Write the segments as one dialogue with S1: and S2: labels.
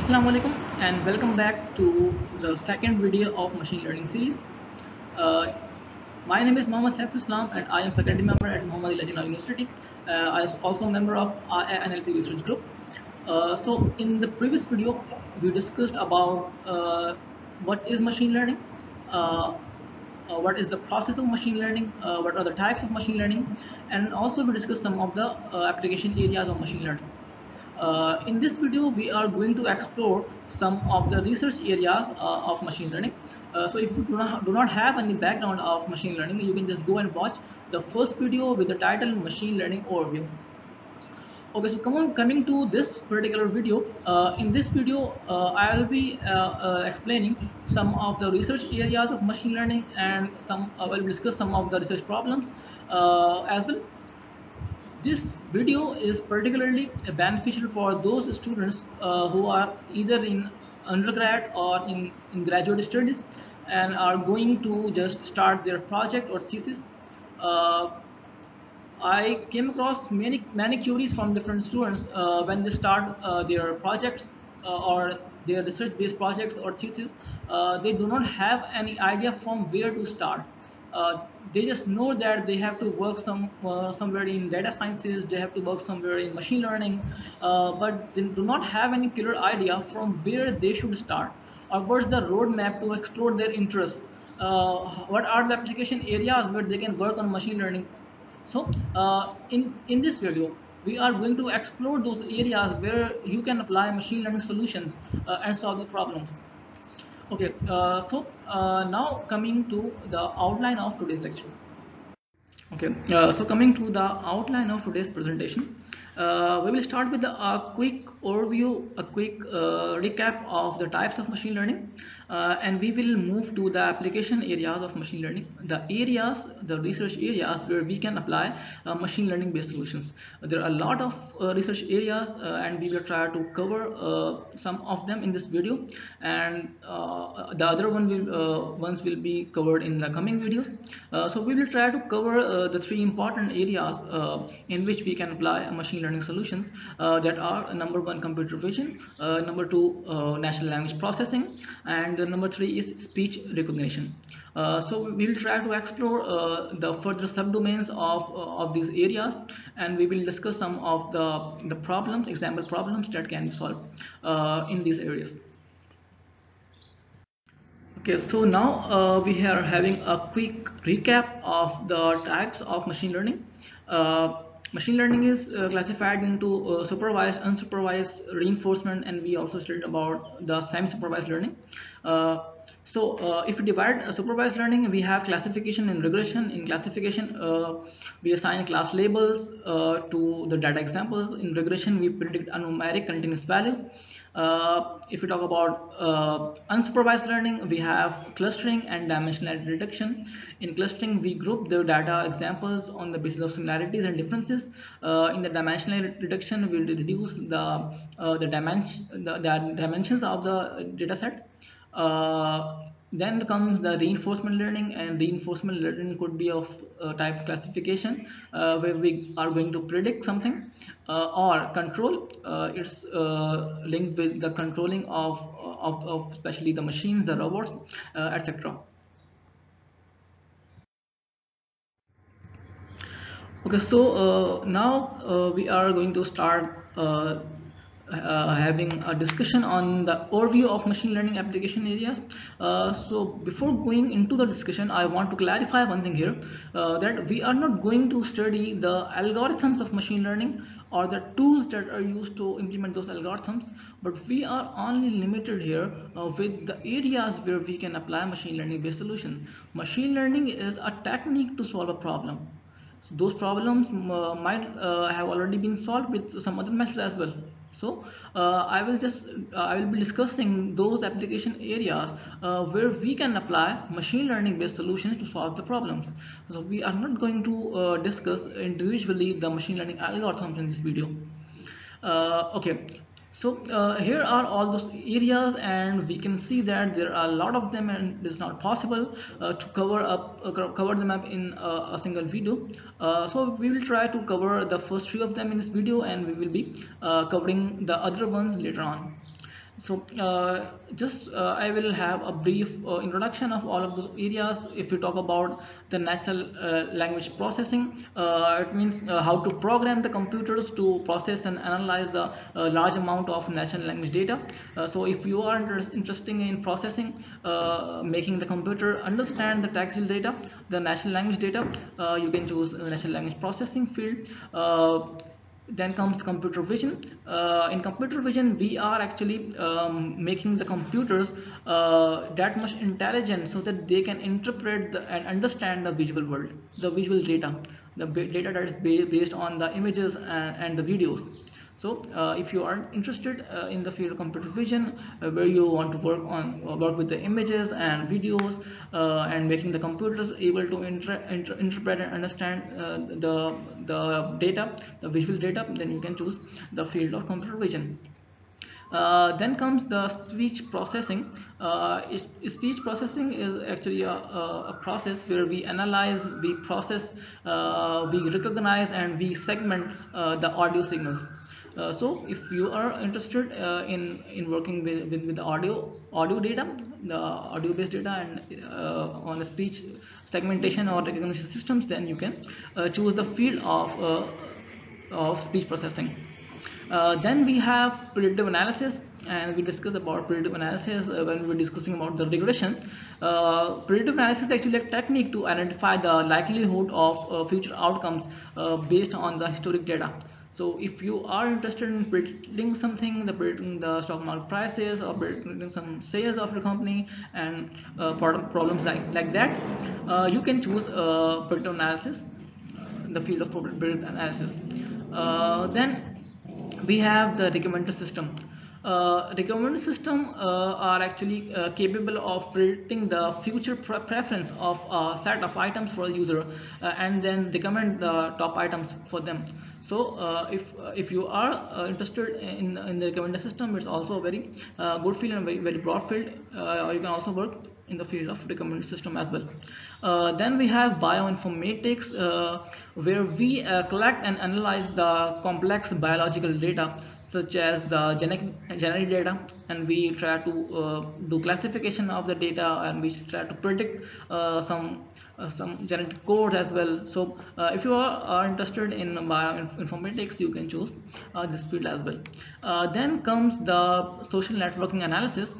S1: Assalamu alaikum and welcome back to the second video of machine learning series. Uh, my name is Mohammad Saif Islam and I am faculty member at Muhammad Ali Jinnah University. I am also a member of NLP research group. So in the previous video, we discussed about what is machine learning, uh, what is the process of machine learning, what are the types of machine learning, and also we discussed some of the application areas of machine learning. In this video, we are going to explore some of the research areas of machine learning. So if you do not have any background of machine learning, you can just go and watch the first video with the title Machine Learning Overview. Okay, so coming to this particular video. In this video, I will be explaining some of the research areas of machine learning and I will discuss some of the research problems as well. This video is particularly beneficial for those students who are either in undergrad or in graduate studies and are going to just start their project or thesis. I came across many queries from different students when they start their projects or their research-based projects or thesis. They do not have any idea from where to start. They just know that they have to work somewhere in data sciences, they have to work somewhere in machine learning, but they do not have any clear idea from where they should start or what's the roadmap to explore their interests. What are the application areas where they can work on machine learning. So in this video, we are going to explore those areas where you can apply machine learning solutions and solve the problems. Okay, now coming to the outline of today's lecture. Okay, so coming to the outline of today's presentation, we will start with a quick overview, a quick recap of the types of machine learning, and we will move to the application areas of machine learning, the research areas where we can apply machine learning based solutions. There are a lot of research areas and we will try to cover some of them in this video, and the other ones will be covered in the coming videos. So we will try to cover the three important areas in which we can apply machine learning solutions that are number one, computer vision, number two, natural language processing, and number three is speech recognition. So we will try to explore the further subdomains of these areas, and we will discuss some of the problems, example problems that can be solved in these areas. Okay, so now we are having a quick recap of the types of machine learning. Machine learning is classified into supervised, unsupervised, reinforcement, and we also studied about the semi-supervised learning. If we divide supervised learning, we have classification and regression. In classification, we assign class labels to the data examples. In regression, we predict a numeric continuous value. If we talk about unsupervised learning, we have clustering and dimensionality reduction. In clustering, we group the data examples on the basis of similarities and differences. In the dimensionality reduction, we reduce the dimensions of the data set. Then comes the reinforcement learning, and reinforcement learning could be of type classification where we are going to predict something or control. It's linked with the controlling of especially the machines, the robots, etc. Okay, so now we are going to start having a discussion on the overview of machine learning application areas. So before going into the discussion, I want to clarify one thing here, that we are not going to study the algorithms of machine learning or the tools that are used to implement those algorithms, but we are only limited here with the areas where we can apply machine learning based solution. Machine learning is a technique to solve a problem. So those problems might have already been solved with some other methods as well. So I will be discussing those application areas where we can apply machine learning based solutions to solve the problems. So we are not going to discuss individually the machine learning algorithms in this video. Okay, so here are all those areas, and we can see that there are a lot of them, and it's not possible to cover them up in a single video. So we will try to cover the first three of them in this video, and we will be covering the other ones later on. So just I will have a brief introduction of all of those areas. If we talk about the natural language processing, it means how to program the computers to process and analyze the large amount of natural language data. So if you are interested in processing, making the computer understand the textual data, the natural language data, you can choose natural language processing field. Then comes computer vision. In computer vision, we are actually making the computers that much intelligent so that they can interpret and understand the visual world, the visual data, the data that is based on the images and the videos. So if you are interested in the field of computer vision, where you want to work with the images and videos, and making the computers able to interpret and understand the data, the visual data, then you can choose the field of computer vision. Then comes the speech processing. Speech processing is actually a process where we analyze, we process, we recognize, and we segment the audio signals. So if you are interested in working with the audio data, the audio based data, and on the speech segmentation or recognition systems, then you can choose the field of speech processing. Then we have predictive analysis, and we discussed about predictive analysis when we were discussing about the regression. Predictive analysis is actually a technique to identify the likelihood of future outcomes based on the historic data. So if you are interested in predicting something, predicting the stock market prices, or predicting some sales of your company, and problems like that, you can choose predictive analysis, the field of predictive analysis. Then we have the recommender system. Recommender system are actually capable of predicting the future preference of a set of items for a user, and then recommend the top items for them. So if you are interested in the recommender system, it's also a very good field and very broad field. You can also work in the field of recommender system as well. Then we have bioinformatics, where we collect and analyze the complex biological data, such as the genetic data, and we try to do classification of the data, and we try to predict some genetic codes as well. So if you are interested in bioinformatics, you can choose this field as well. Then comes the social networking analysis.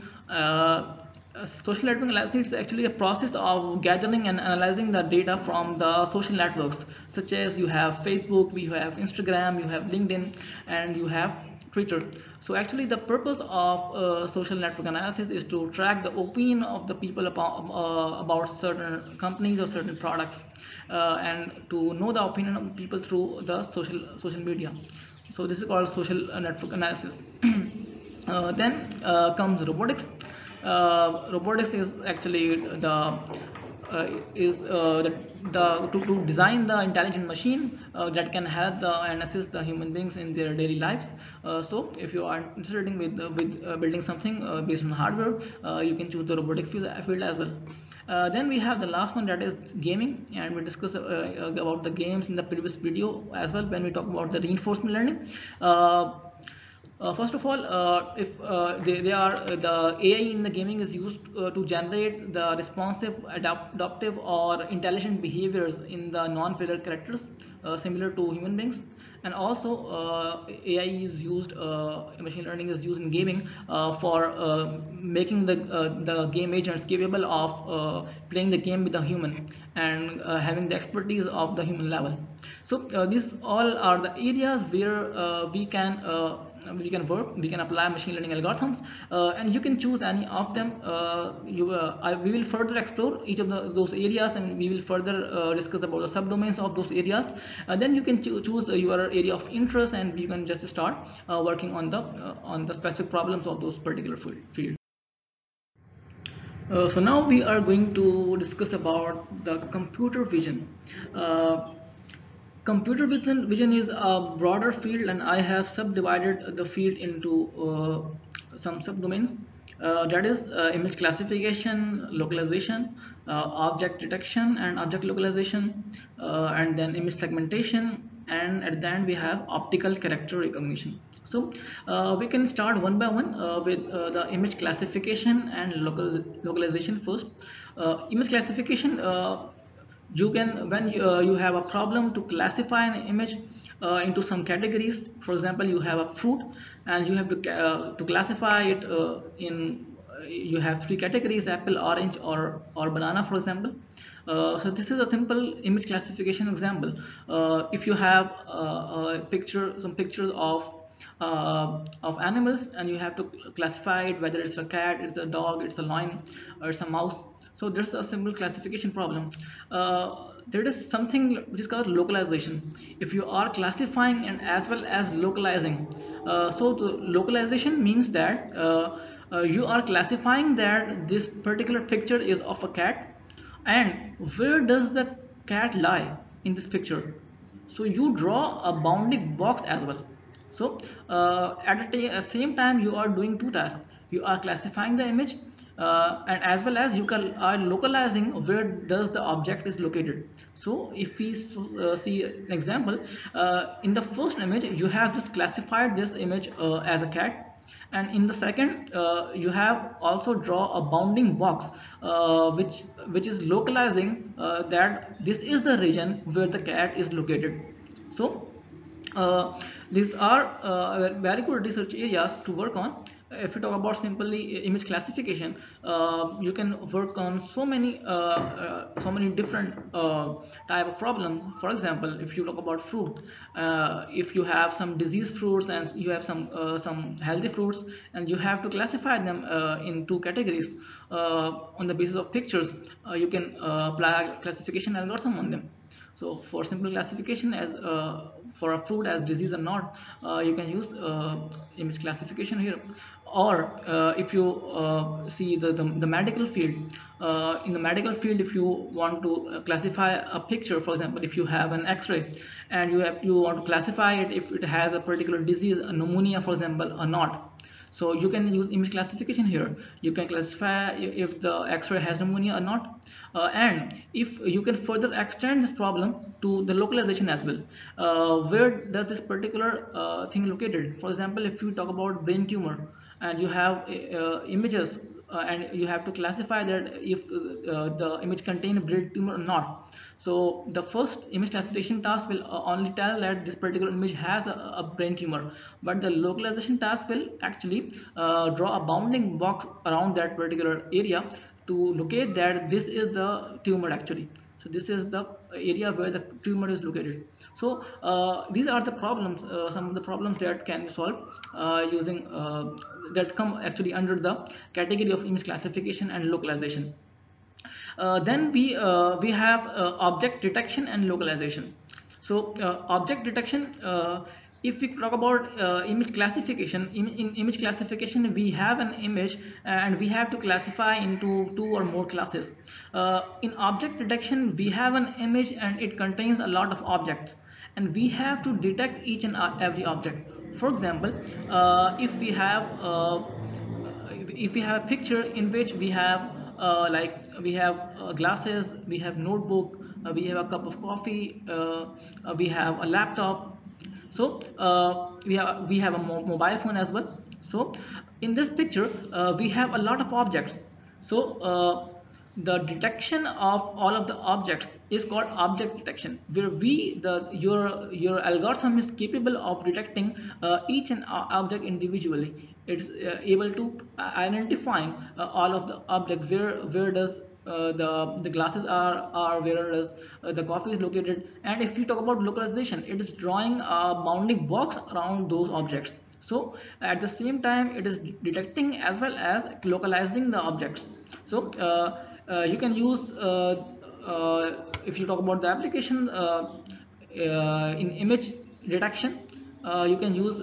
S1: Social network analysis is actually a process of gathering and analyzing the data from the social networks, such as you have Facebook, you have Instagram, you have LinkedIn, and you have Twitter. So actually the purpose of social network analysis is to track the opinion of the people about certain companies or certain products, and to know the opinion of people through the social media. So this is called social network analysis. Then comes robotics. Robotics is actually to design the intelligent machine that can help and assist the human beings in their daily lives. So if you are interested in building something based on hardware, you can choose the robotic field as well. Then we have the last one, that is gaming, and we discussed about the games in the previous video as well when we talk about the reinforcement learning. First of all, if they are the AI in the gaming is used to generate the responsive, adaptive, or intelligent behaviors in the non-player characters, similar to human beings. And also, AI is used, machine learning is used in gaming for making the game agents capable of playing the game with a human, and having the expertise of the human level. So these all are the areas where we can work, we can apply machine learning algorithms, and you can choose any of them. We will further explore each of those areas, and we will further discuss about the subdomains of those areas. Then you can choose your area of interest, and you can just start working on the specific problems of those particular fields. So now we are going to discuss about the computer vision. Uh, Computer vision is a broader field, and I have subdivided the field into some subdomains. That is image classification, localization, object detection and object localization, and then image segmentation, and at the end we have optical character recognition. So we can start one by one with the image classification and localization first. Image classification, you can, when you have a problem to classify an image into some categories. For example, you have a fruit and you have to classify it in you have three categories: apple, orange, or banana, for example. So this is a simple image classification example. If you have some pictures of animals, and you have to classify it whether it's a cat, it's a dog, it's a lion, or it's a mouse. So there's a simple classification problem. There is something which is called localization. If you are classifying and as well as localizing, so the localization means that you are classifying that this particular picture is of a cat, and where does the cat lie in this picture. So you draw a bounding box as well. So at the same time, you are doing two tasks. You are classifying the image, and as well as are localizing where does the object is located. So if we see an example, in the first image you have just classified this image as a cat, and in the second you have also draw a bounding box which is localizing that this is the region where the cat is located. So these are very good research areas to work on. If you talk about simply image classification, you can work on so many different type of problems. For example, if you talk about fruit, if you have some diseased fruits and you have some healthy fruits, and you have to classify them in two categories on the basis of pictures, you can apply a classification algorithm on them. So for simple classification, as for a fruit as disease or not, you can use image classification here. Or if you see the medical field, in the medical field, if you want to classify a picture, for example, if you have an X-ray and you want to classify it if it has a particular disease, a pneumonia, for example, or not. So you can use image classification here. You can classify if the X-ray has pneumonia or not, and if you can further extend this problem to the localization as well. Where does this particular thing located? For example, if you talk about brain tumor and you have images, and you have to classify that if the image contain brain tumor or not. So the first image classification task will only tell that this particular image has a brain tumor, but the localization task will actually draw a bounding box around that particular area to locate that this is the tumor actually. So this is the area where the tumor is located. So these are the problems, some of the problems that can be solved using that come actually under the category of image classification and localization. Then we have object detection and localization. So object detection, if we talk about image classification, in image classification we have an image and we have to classify into two or more classes. In object detection we have an image and it contains a lot of objects, and we have to detect each and every object. For example, if we have a picture in which we have like we have glasses, we have notebook, we have a cup of coffee, we have a laptop. So we have a mobile phone as well. So in this picture we have a lot of objects. So the detection of all of the objects is called object detection, where your algorithm is capable of detecting each and object individually. It's able to identifying all of the objects, where does the glasses are where does the coffee is located. And if you talk about localization, it is drawing a bounding box around those objects. So at the same time it is detecting as well as localizing the objects. So you can use if you talk about the application in image detection, you can use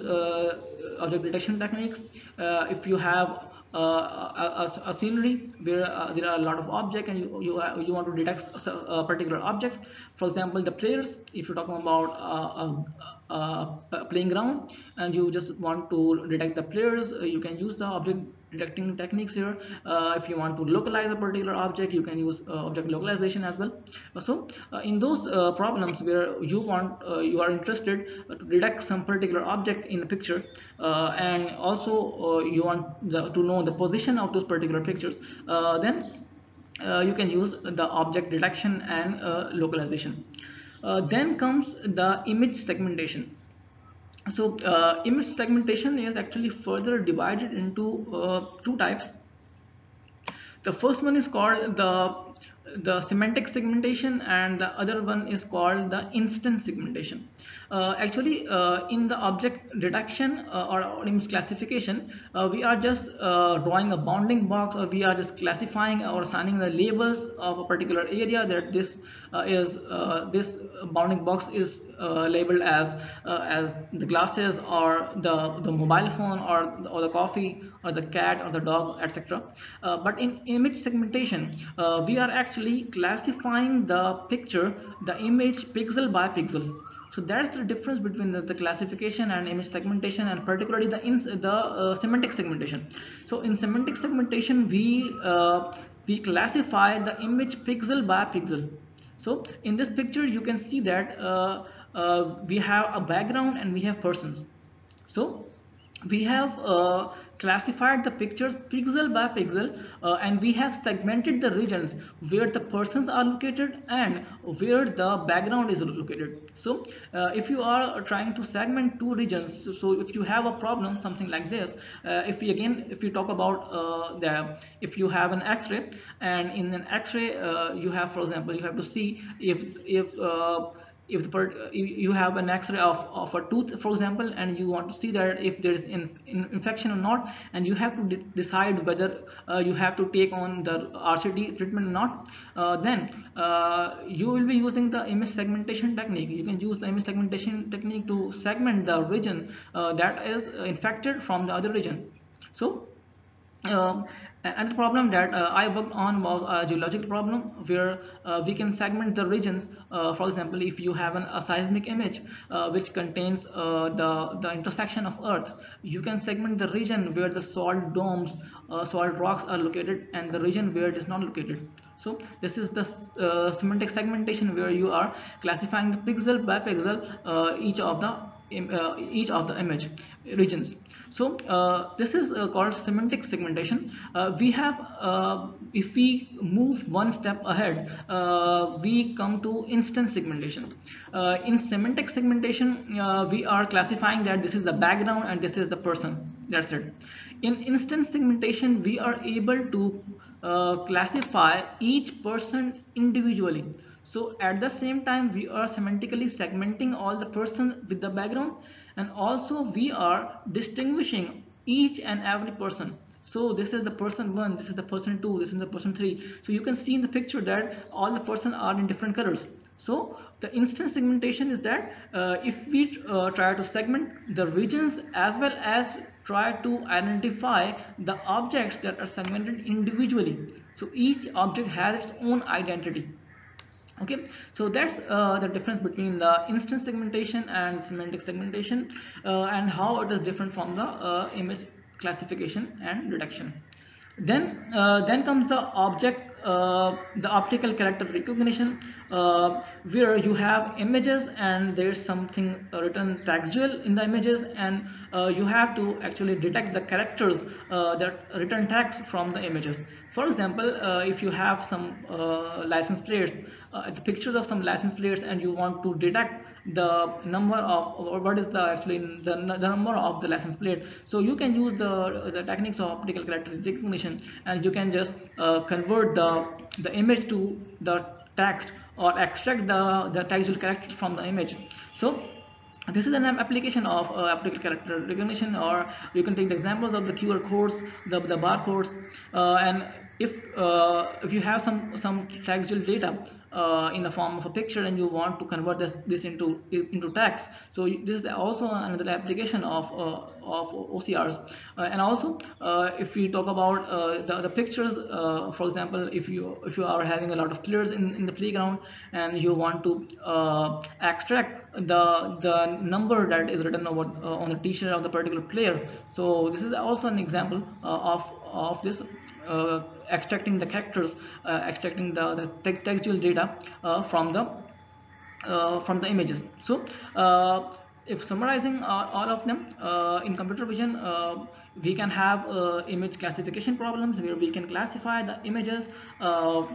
S1: object detection techniques. If you have a scenery where there are a lot of objects and you want to detect a particular object. For example, the players, if you're talking about playing ground, and you just want to detect the players, you can use the object detecting techniques here. If you want to localize a particular object, you can use object localization as well. In those problems where you are interested to detect some particular object in a picture, and also you want to know the position of those particular pictures, then you can use the object detection and localization. Then comes the image segmentation. Image segmentation is actually further divided into two types. The first one is called the semantic segmentation, and the other one is called the instance segmentation. In the object detection or image classification, we are just drawing a bounding box, or we are just classifying or assigning the labels of a particular area, that this bounding box is labeled as the glasses, or the mobile phone, or the coffee, or the cat, or the dog, etc. But in image segmentation, we are actually classifying the picture, the image, pixel by pixel. So that's the difference between the classification and image segmentation, and particularly the semantic segmentation. So in semantic segmentation, we classify the image pixel by pixel. So in this picture, you can see that we have a background and we have persons. So we have classified the pictures pixel by pixel, and we have segmented the regions where the persons are located and where the background is located. So if you are trying to segment two regions, so if you have a problem something like this, if you talk about if you have an x-ray, and in an x-ray you have, for example, you have to see if you have an x-ray of a tooth, for example, and you want to see that if there is infection or not, and you have to decide whether you have to take on the RCT treatment or not, then you will be using the image segmentation technique. You can use the image segmentation technique to segment the region that is infected from the other region. So and the problem that I worked on was a geological problem, where we can segment the regions. For example, if you have a seismic image which contains the intersection of Earth, you can segment the region where the salt domes, salt rocks are located, and the region where it is not located. So this is the semantic segmentation, where you are classifying the pixel by pixel each of the image regions. So this is called semantic segmentation. If we move one step ahead, we come to instance segmentation. In semantic segmentation, we are classifying that this is the background and this is the person. That's it. In instance segmentation, we are able to classify each person individually. So at the same time, we are semantically segmenting all the person with the background, and also we are distinguishing each and every person. So this is the person 1, this is the person 2, this is the person 3. So you can see in the picture that all the person are in different colors. So the instance segmentation is that if we try to segment the regions, as well as try to identify the objects that are segmented individually. So each object has its own identity. Okay, so that's the difference between the instance segmentation and semantic segmentation, and how it is different from the image classification and detection. Then comes the optical character recognition, where you have images and there's something written textual in the images, and you have to actually detect the characters that written text from the images. For example, if you have some license plates, the pictures of some license plates, and you want to detect the number of, or what is the actually the number of the license plate, so you can use the techniques of optical character recognition, and you can just convert the image to the text, or extract the textual characters from the image. So this is an application of optical character recognition, or you can take the examples of the QR codes, the barcodes, and if you have some textual data in the form of a picture and you want to convert this into text, so this is also another application of OCRs. And also if we talk about the pictures, for example, if you are having a lot of players in the playground and you want to extract the number that is written over on the t-shirt of the particular player, so this is also an example of this extracting the characters, extracting the textual data from the images. So if summarizing all of them, in computer vision we can have image classification problems where we can classify the images uh,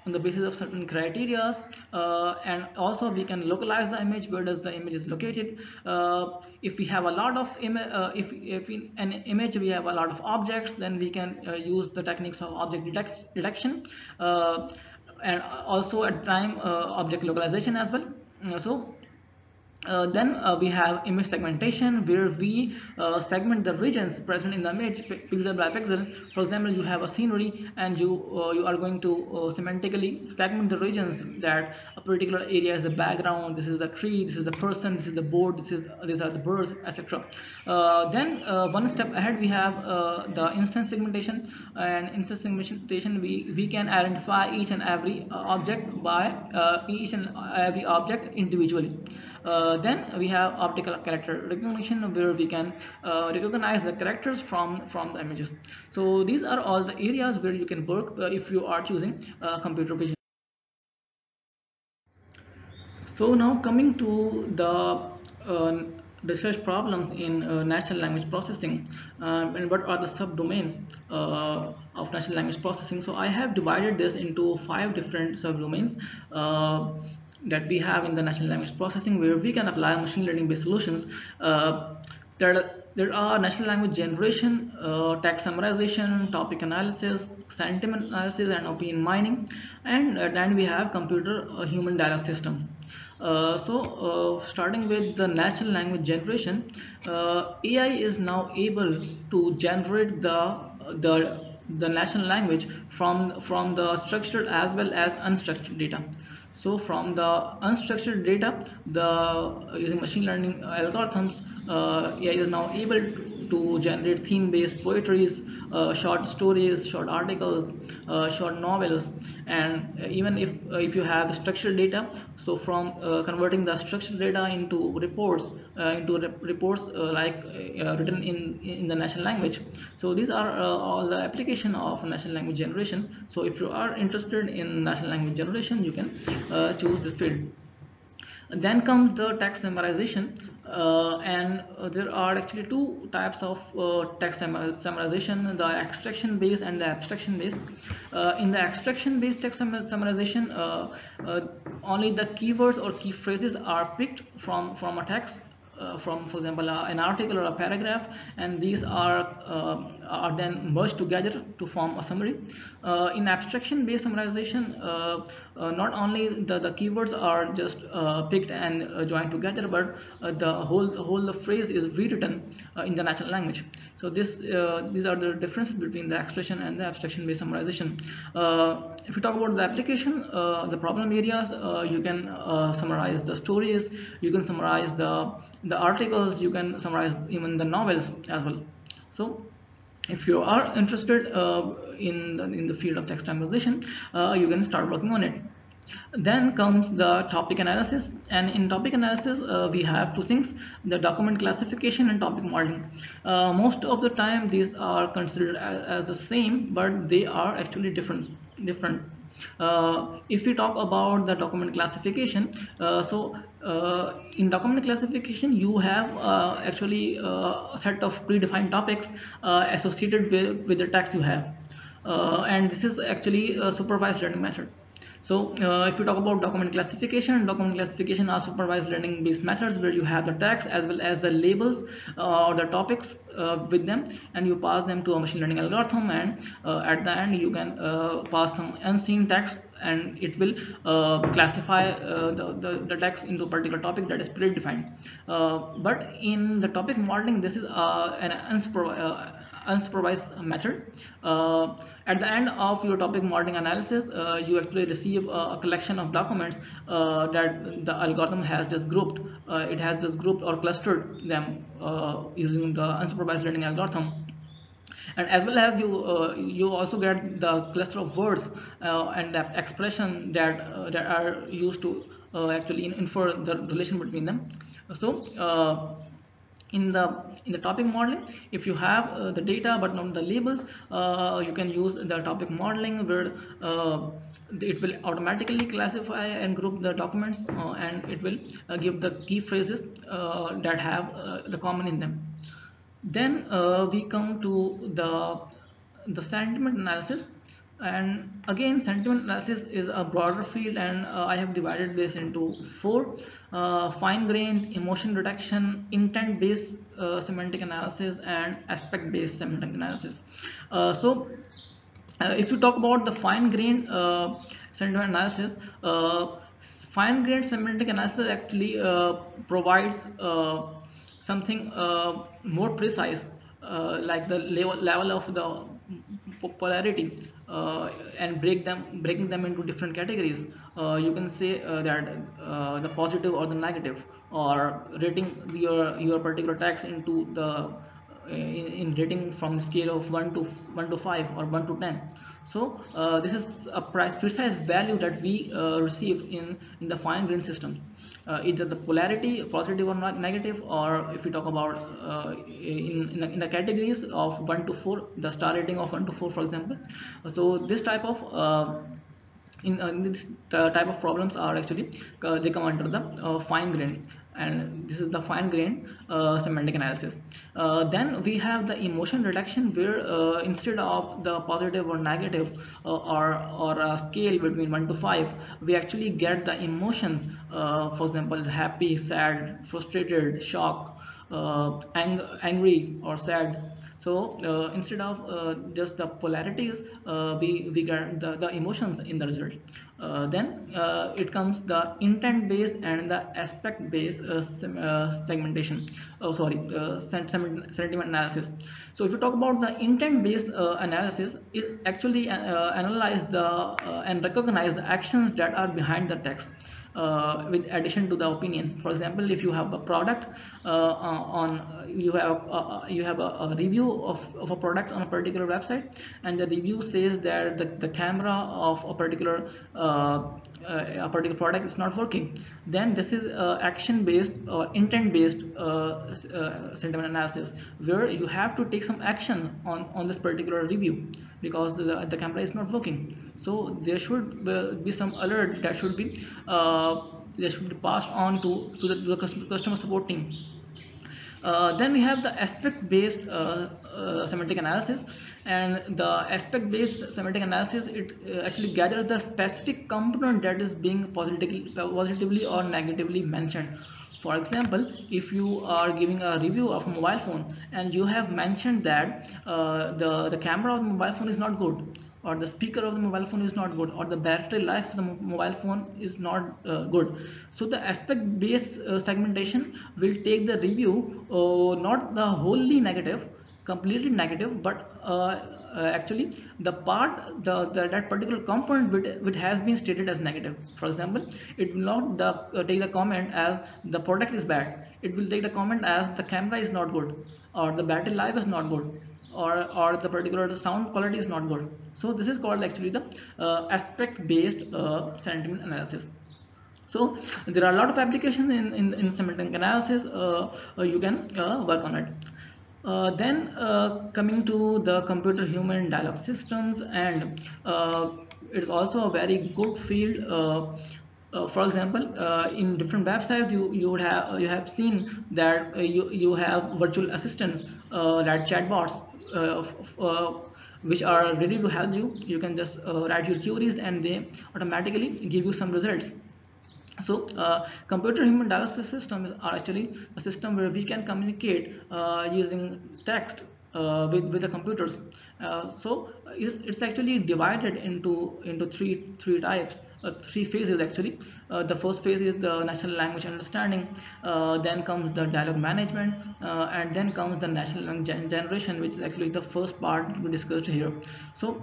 S1: on the basis of certain criteria, and also we can localize the image, where does the image is located. If we have a lot of if in an image we have a lot of objects, then we can use the techniques of object detection, and also at time object localization as well. So then we have image segmentation, where we segment the regions present in the image pixel by pixel. For example, you have a scenery and you are going to semantically segment the regions, that a particular area is the background, this is the tree, this is the person, this is the board, these are the birds, etc. Then one step ahead we have the instance segmentation. And instance segmentation, we can identify each and every object by each and every object individually. Then we have optical character recognition, where we can recognize the characters from the images. So these are all the areas where you can work if you are choosing computer vision. So now coming to the research problems in natural language processing, and what are the subdomains of natural language processing. So I have divided this into 5 different subdomains that we have in the natural language processing, where we can apply machine learning based solutions. There are natural language generation, text summarization, topic analysis, sentiment analysis, and opinion mining, and then we have computer human dialogue systems. Starting with the natural language generation, AI is now able to generate the natural language from the structured as well as unstructured data. So from the unstructured data, using machine learning algorithms, AI is now able to generate theme-based poetries, short stories, short articles, short novels, and even if you have structured data, so from converting the structured data into reports, written in the natural language. So these are all the application of natural language generation. So if you are interested in natural language generation, you can choose this field. Then comes the text summarization, and there are actually 2 types of text summarization: the extraction based and the abstraction based. In the extraction based text summarization, only the keywords or key phrases are picked from a text, from, for example, an article or a paragraph, and these are then merged together to form a summary. In abstraction based summarization, not only the keywords are just picked and joined together, but the whole phrase is rewritten in the natural language. So these are the differences between the expression and the abstraction based summarization. If you talk about the application, the problem areas, you can summarize the stories, you can summarize the articles, you can summarize even the novels as well. So if you are interested in the field of text summarization, you can start working on it. Then comes the topic analysis, and in topic analysis we have 2 things: the document classification and topic modeling. Most of the time these are considered as the same, but they are actually different. If we talk about the document classification, in document classification you have actually a set of predefined topics associated with the text you have, and this is actually a supervised learning method. So if you talk about document classification are supervised learning based methods, where you have the text as well as the labels or the topics with them, and you pass them to a machine learning algorithm, and at the end you can pass some unseen text, and it will classify the text into a particular topic that is predefined. But in the topic modeling, this is an unsupervised method. At the end of your topic modeling analysis, you actually receive a collection of documents that the algorithm has just grouped. It has just grouped or clustered them using the unsupervised learning algorithm. And as well as you also get the cluster of words and the expression that are used to actually infer the relation between them. So in the topic modeling, if you have the data but not the labels, you can use the topic modeling where it will automatically classify and group the documents, and it will give the key phrases that have the common in them. Then we come to the sentiment analysis, and again sentiment analysis is a broader field, and I have divided this into four: fine-grained emotion detection, intent-based semantic analysis, and aspect-based semantic analysis. If you talk about the fine-grained sentiment analysis, fine-grained semantic analysis actually provides something more precise, like the level of the polarity, and breaking them into different categories. You can say that the positive or the negative, or rating your particular text into the in rating from scale of 1 to 5 or 1 to 10. So this is a precise value that we receive in the fine grained systems, either the polarity positive or negative, or if we talk about in the categories of 1 to 4, the star rating of 1 to 4, for example. So this type of in this type of problems are actually they come under the fine grained, and this is the fine grained semantic analysis. Then we have the emotion reduction, where instead of the positive or negative or a scale between 1 to 5, we actually get the emotions, for example happy, sad, frustrated, shock, angry or sad. So instead of just the polarities, we get the emotions in the result. Then it comes the intent based and the aspect based segmentation, oh sorry, sentiment analysis. So if you talk about the intent based analysis, it actually analyze the and recognize the actions that are behind the text, with addition to the opinion. For example, if you have a product on you have a review of a product on a particular website, and the review says that the camera of a particular product is not working, then this is action based or intent based sentiment analysis, where you have to take some action on this particular review because the camera is not working. So there should be some alert that should be passed on to the customer support team. Then we have the aspect based semantic analysis, and the aspect based semantic analysis, it actually gathers the specific component that is being positively or negatively mentioned. For example, if you are giving a review of a mobile phone and you have mentioned that the camera of the mobile phone is not good, or the speaker of the mobile phone is not good, or the battery life of the mobile phone is not good. So the aspect based segmentation will take the review, not the wholly negative, completely negative, but actually the part that particular component which has been stated as negative. For example, it will not take the comment as the product is bad, it will take the comment as the camera is not good, or the battery life is not good, or the particular sound quality is not good. So this is called actually the aspect based sentiment analysis. So there are a lot of applications in semantic analysis. You can work on it. Then coming to the computer human dialogue systems, and it's also a very good field. For example, in different websites, you have seen that you have virtual assistants, like chatbots, which are ready to help you. You can just write your queries, and they automatically give you some results. So computer human dialogue systems are actually a system where we can communicate using text with the computers. So it's actually divided into three types. three phases actually. The first phase is the natural language understanding, then comes the dialogue management, and then comes the natural language generation, which is actually the first part we discussed here. So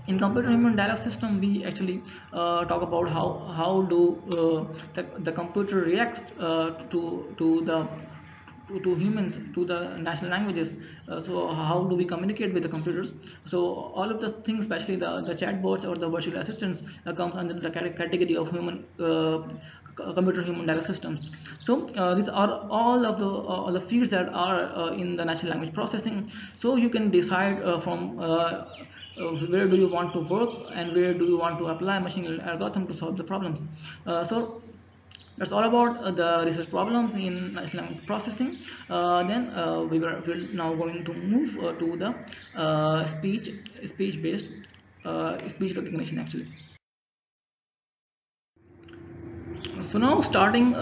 S1: in computer human dialogue system, we actually talk about how do the computer reacts to humans, to the natural languages. So how do we communicate with the computers? So all of the things, especially the chatbots or the virtual assistants, comes under the category of human computer human dialogue systems. So these are all the fields that are in the natural language processing. So you can decide from where do you want to work and where do you want to apply machine learning algorithm to solve the problems. So that's all about the research problems in natural language processing. Then we're now going to move to the speech based speech recognition actually. So now starting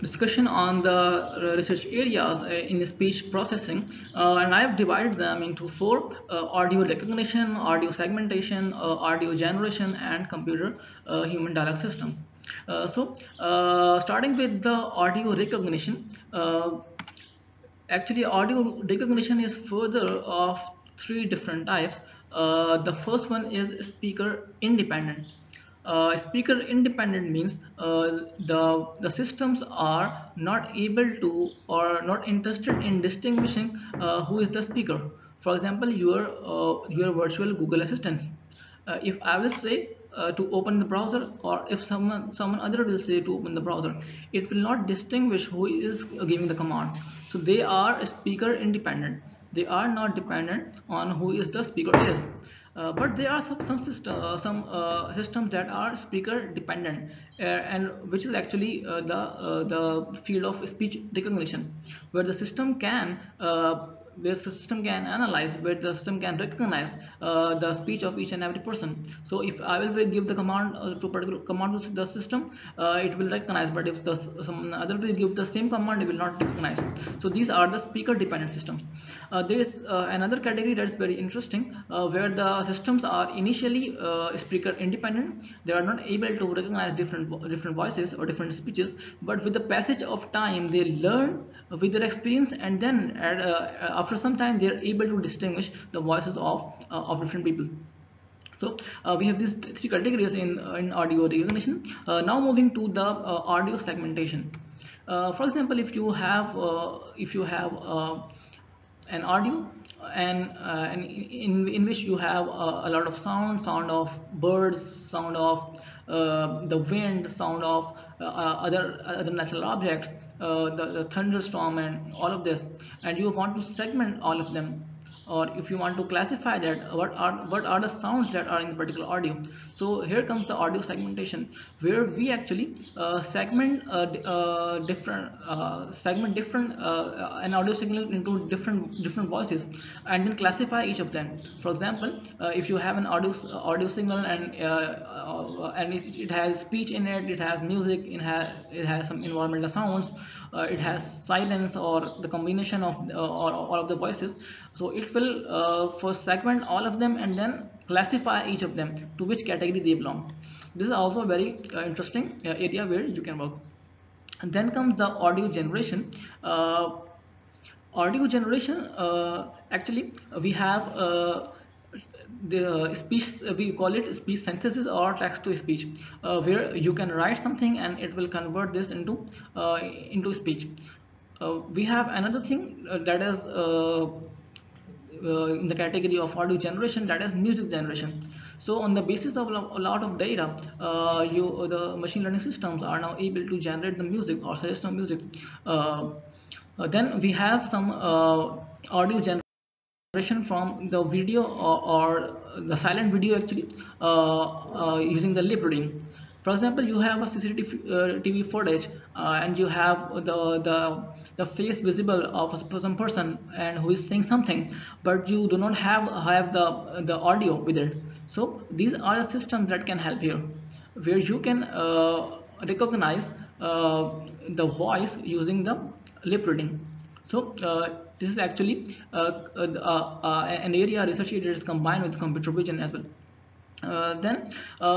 S1: discussion on the research areas in speech processing, and I have divided them into four: audio recognition, audio segmentation, audio generation, and computer human dialogue systems. Starting with the audio recognition, actually audio recognition is further of three different types. The first one is speaker independent. Speaker independent means the systems are not able to or not interested in distinguishing who is the speaker. For example, your virtual Google assistants. If I will say to open the browser, or if someone other will say to open the browser, it will not distinguish who is giving the command. So they are speaker independent. They are not dependent on who is the speaker is. But there are some systems that are speaker dependent, and which is actually the field of speech recognition, where the system can where the system can analyze, where the system can recognize the speech of each and every person. So if I will give the command to particular command to the system, it will recognize, but if some other will give the same command, it will not recognize. So these are the speaker dependent systems. There is another category that is very interesting, where the systems are initially speaker independent. They are not able to recognize different voices or different speeches, but with the passage of time, they learn with their experience, and then after some time, they are able to distinguish the voices of different people. So we have these three categories in audio recognition. Now moving to the audio segmentation. For example, if you have an audio, and in which you have a lot of sound of birds, sound of the wind, sound of other natural objects, the thunderstorm and all of this, and you want to segment all of them, or if you want to classify that what are the sounds that are in the particular audio. So here comes the audio segmentation, where we actually segment different an audio signal into different voices, and then classify each of them. For example, if you have an audio signal, and it has speech in it, it has music, it has some environmental sounds, it has silence, or the combination of or all of the voices. So it will first segment all of them and then classify each of them to which category they belong. This is also a very interesting area where you can work. And then comes the audio generation. Audio generation, actually we have the speech, we call it speech synthesis or text to speech, where you can write something and it will convert this into speech. We have another thing that is in the category of audio generation, that is music generation. So on the basis of a lot of data, the machine learning systems are now able to generate the music or suggest some music. Then we have some audio generation from the video, or the silent video actually, using the lip reading. For example, you have a CCTV footage, and you have the face visible of some person and who is saying something, but you do not have the audio with it. So these are the systems that can help here, where you can recognize the voice using the lip reading. So this is actually an area research area is combined with computer vision as well. Then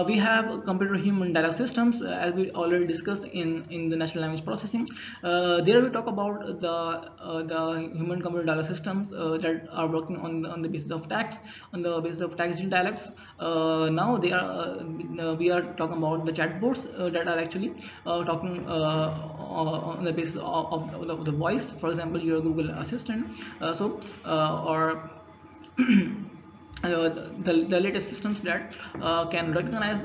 S1: we have computer human dialogue systems, as we already discussed in the natural language processing. There we talk about the human computer dialogue systems that are working on the basis of text, on the basis of text in dialects. Now they are we are talking about the chatbots that are actually talking on the basis of the voice. For example, your Google Assistant. Or the latest systems that can recognize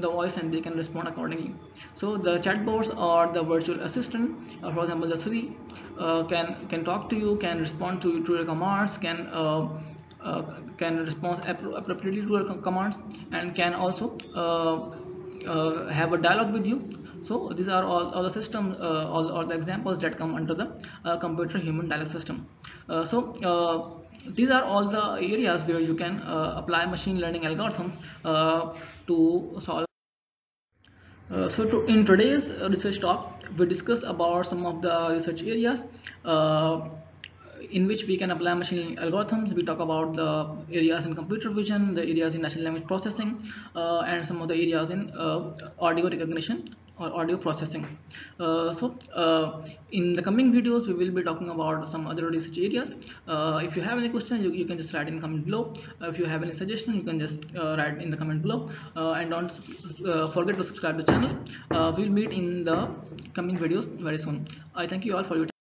S1: the voice and they can respond accordingly. So the chatbots or the virtual assistant, for example the Siri, can talk to you, can respond to your commands, uh, can respond appropriately to your commands, and can also have a dialogue with you. So these are all the systems, all the examples that come under the computer human dialogue system. These are all the areas where you can apply machine learning algorithms to solve. In today's research talk, we discuss about some of the research areas in which we can apply machine learning algorithms. We talk about the areas in computer vision, the areas in natural language processing, and some of the areas in audio recognition or audio processing. In the coming videos, we will be talking about some other research areas. If you have any questions, you can just write in the comment below. If you have any suggestion, you can just write in the comment below. And don't forget to subscribe the channel. We'll meet in the coming videos very soon. I thank you all for your time.